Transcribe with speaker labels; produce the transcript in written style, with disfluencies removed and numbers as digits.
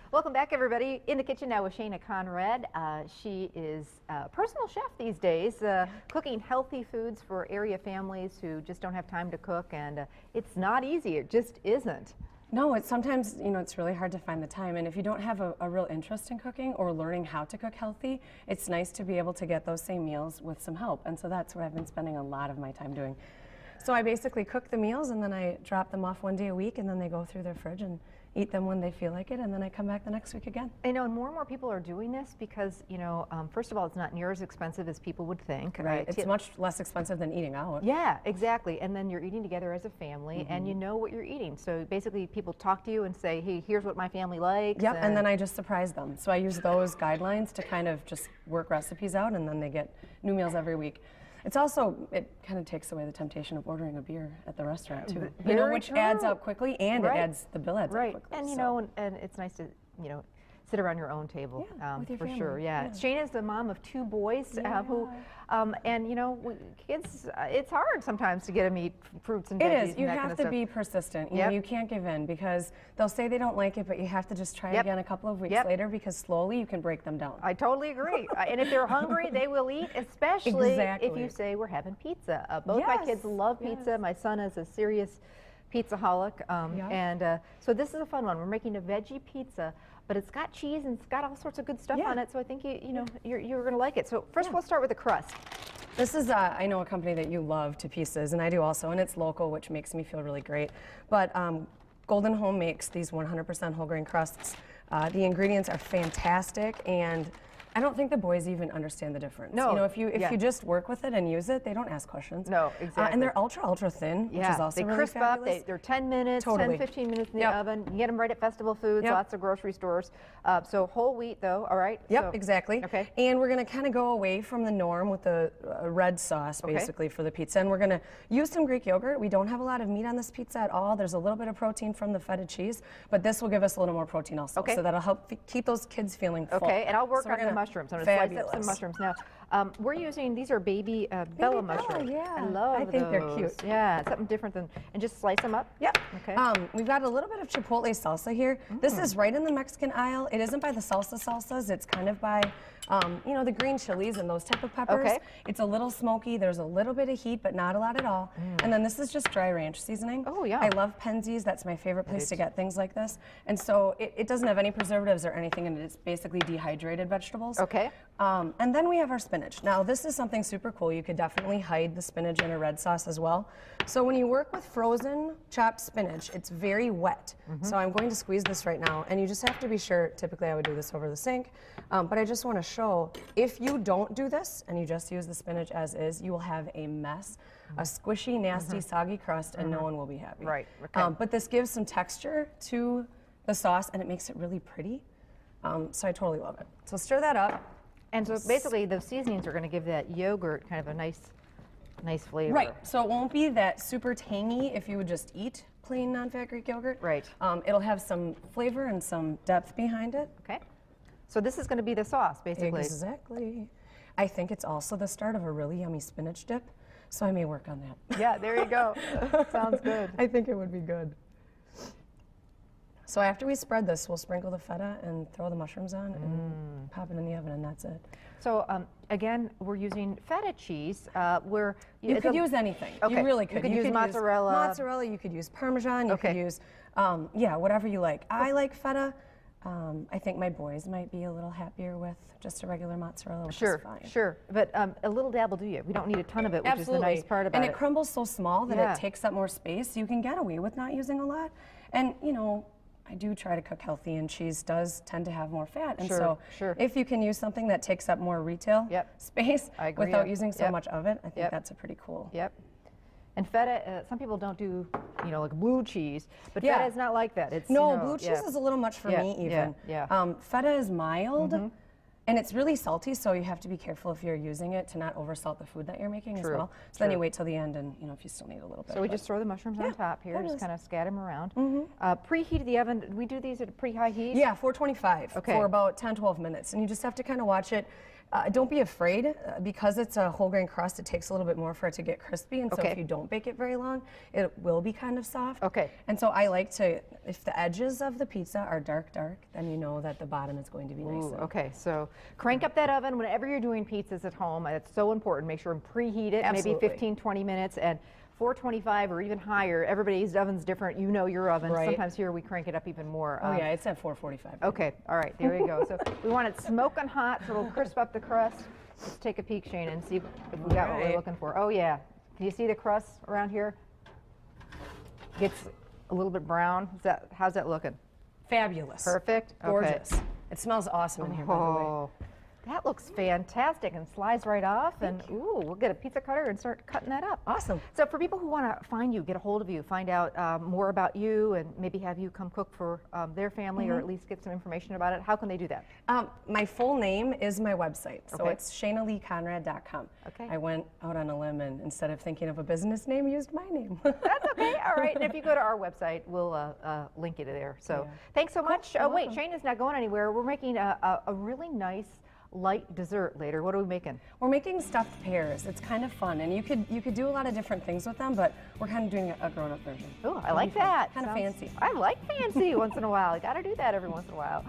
Speaker 1: Welcome back, everybody. In the kitchen now with Shana Conrad. She is a personal chef these days, cooking healthy foods for area families who just don't have time to cook, and it's not easy. It just isn't.
Speaker 2: No, it's sometimes, it's really hard to find the time, and if you don't have a real interest in cooking or learning how to cook healthy, it's nice to be able to get those same meals with some help, and so that's what I've been spending a lot of my time doing. So I basically cook the meals, and then I drop them off one day a week, and then they go through their fridge and eat them when they feel like it, and then I come back the next week again.
Speaker 1: I know, and more people are doing this because, first of all, it's not near as expensive as people would think.
Speaker 2: Right, it's much less expensive than eating out.
Speaker 1: Yeah, exactly, and then you're eating together as a family, and you know what you're eating. So basically, people talk to you and say, hey, here's what my family likes.
Speaker 2: Yep, and then I just surprise them. So I use those guidelines to kind of just work recipes out, and then they get new meals every week. It's also, it kind of takes away the temptation of ordering a beer at the restaurant too, which adds up quickly, and it adds, the bill adds up quickly.
Speaker 1: And and it's nice to, sit around your own table,
Speaker 2: with your
Speaker 1: for
Speaker 2: family.
Speaker 1: Sure. Yeah. Shana's the mom of 2 boys who, kids, it's hard sometimes to get them to eat fruits and veggies.
Speaker 2: It is. You have to be persistent. You can't give in because they'll say they don't like it, but you have to just try again a couple of weeks later because slowly you can break them down.
Speaker 1: I totally agree. And if they're hungry, they will eat, especially if you say we're having pizza. Both my kids love pizza. My son is a serious pizza-holic, and so this is a fun one. We're making a veggie pizza, but it's got cheese and it's got all sorts of good stuff on it, so I think you're going to like it. So first we'll start with the crust.
Speaker 2: This is, I know, a company that you love to pieces, and I do also, and it's local, which makes me feel really great. But Golden Home makes these 100% whole grain crusts. The ingredients are fantastic, and I don't think the boys even understand the difference.
Speaker 1: No.
Speaker 2: If you just work with it and use it, they don't ask questions.
Speaker 1: No, exactly.
Speaker 2: And they're ultra thin, which is also
Speaker 1: they
Speaker 2: really
Speaker 1: crisp
Speaker 2: fabulous.
Speaker 1: up. They're 10 minutes, 10, 15 minutes in the oven. You get them right at Festival Foods, lots of grocery stores. So whole wheat, though, all right?
Speaker 2: Yep, exactly.
Speaker 1: Okay.
Speaker 2: And we're going to kind of go away from the norm with the red sauce, basically, for the pizza. And we're going to use some Greek yogurt. We don't have a lot of meat on this pizza at all. There's a little bit of protein from the feta cheese, but this will give us a little more protein also. So that'll help keep those kids feeling full.
Speaker 1: Okay, and I'll work on the mushrooms. I'm going to slice up some mushrooms. Now, we're using, these are baby Bella mushrooms.
Speaker 2: I
Speaker 1: love
Speaker 2: I think they're cute.
Speaker 1: Yeah, something different than, and just slice them up?
Speaker 2: Yep.
Speaker 1: Okay.
Speaker 2: We've got a little bit of chipotle salsa here. This is right in the Mexican aisle. It isn't by the salsas. It's kind of by, the green chilies and those type of peppers.
Speaker 1: Okay.
Speaker 2: It's a little smoky. There's a little bit of heat, but not a lot at all. And then this is just dry ranch seasoning.
Speaker 1: Oh, yeah.
Speaker 2: I love Penzeys. That's my favorite place to get things like this. And so it doesn't have any preservatives or anything in it. It's basically dehydrated vegetables.
Speaker 1: Okay.
Speaker 2: And then we have our spinach. Now, this is something super cool. You could definitely hide the spinach in a red sauce as well. So when you work with frozen chopped spinach, it's very wet. So I'm going to squeeze this right now, and you just have to be sure, typically I would do this over the sink, but I just want to show, if you don't do this and you just use the spinach as is, you will have a mess, a squishy, nasty, soggy crust, and no one will be happy.
Speaker 1: Right, okay.
Speaker 2: But this gives some texture to the sauce, and it makes it really pretty. So I totally love it. So stir that up.
Speaker 1: And so basically the seasonings are going to give that yogurt kind of a nice flavor.
Speaker 2: Right, so it won't be that super tangy if you would just eat plain non-fat Greek yogurt.
Speaker 1: Right.
Speaker 2: It'll have some flavor and some depth behind it.
Speaker 1: Okay. So this is going to be the sauce, basically.
Speaker 2: Exactly. I think it's also the start of a really yummy spinach dip, so I may work on that.
Speaker 1: Yeah, there you go. Sounds good.
Speaker 2: I think it would be good. So after we spread this, we'll sprinkle the feta and throw the mushrooms on and pop it in the oven, and that's it.
Speaker 1: So again, we're using feta cheese.
Speaker 2: You could use anything.
Speaker 1: Okay.
Speaker 2: You really could.
Speaker 1: You could use mozzarella.
Speaker 2: Mozzarella. You could use Parmesan. You could use, whatever you like. I like feta. I think my boys might be a little happier with just a regular mozzarella, which is fine.
Speaker 1: Sure, but a little dab will do you. We don't need a ton of it, which is the nice part about it.
Speaker 2: And it crumbles so small that it takes up more space. You can get away with not using a lot. And, I do try to cook healthy, and cheese does tend to have more fat. And so if you can use something that takes up more retail space without using so much of it, I think that's a pretty cool.
Speaker 1: Yep. And feta, some people don't do, like blue cheese, but feta is not like that. It's,
Speaker 2: blue cheese is a little much for me even. Feta is mild. And it's really salty, so you have to be careful if you're using it to not oversalt the food that you're making as well. So then you wait till the end, and if you still need a little bit.
Speaker 1: So we just throw the mushrooms on top here, just kind of scatter them around. Preheat the oven. We do these at a pretty high heat?
Speaker 2: Yeah, 425 for about 10-12 minutes, and you just have to kind of watch it. Don't be afraid, because it's a whole grain crust, it takes a little bit more for it to get crispy, and so if you don't bake it very long, it will be kind of soft.
Speaker 1: Okay.
Speaker 2: And so I like to, if the edges of the pizza are dark, then you know that the bottom is going to be nice.
Speaker 1: Okay, so crank up that oven whenever you're doing pizzas at home. It's so important. Make sure and preheat it, maybe 15, 20 minutes, and 425 or even higher. Everybody's oven's different. You know your oven.
Speaker 2: Right.
Speaker 1: Sometimes here we crank it up even more.
Speaker 2: Oh yeah, it's at 445.
Speaker 1: Okay, all right, there you go. So we want it smoking hot so it'll crisp up the crust. Let's take a peek, Shane, and see if we got what we're looking for. Oh yeah, can you see the crust around here? Gets a little bit brown. How's that looking?
Speaker 2: Fabulous.
Speaker 1: Perfect.
Speaker 2: Gorgeous.
Speaker 1: Okay.
Speaker 2: It smells awesome in here, by the way.
Speaker 1: That looks fantastic and slides right off. Ooh, we'll get a pizza cutter and start cutting that up.
Speaker 2: Awesome.
Speaker 1: So for people who want to find you, get a hold of you, find out more about you, and maybe have you come cook for their family, or at least get some information about it, how can they do that?
Speaker 2: My full name is my website, so it's ShanaLeeConrad.com.
Speaker 1: Okay.
Speaker 2: I went out on a limb and instead of thinking of a business name, used my name.
Speaker 1: That's okay. All right. And if you go to our website, we'll link you to there. So thanks so much. Oh, wait, Shane is not going anywhere. We're making a really nice light dessert later. What are we making?
Speaker 2: We're making stuffed pears. It's kind of fun, and you could do a lot of different things with them, but we're kind of doing a grown-up version.
Speaker 1: Oh, I like that.
Speaker 2: Kind of fancy.
Speaker 1: I like fancy once in a while. You got to do that every once in a while.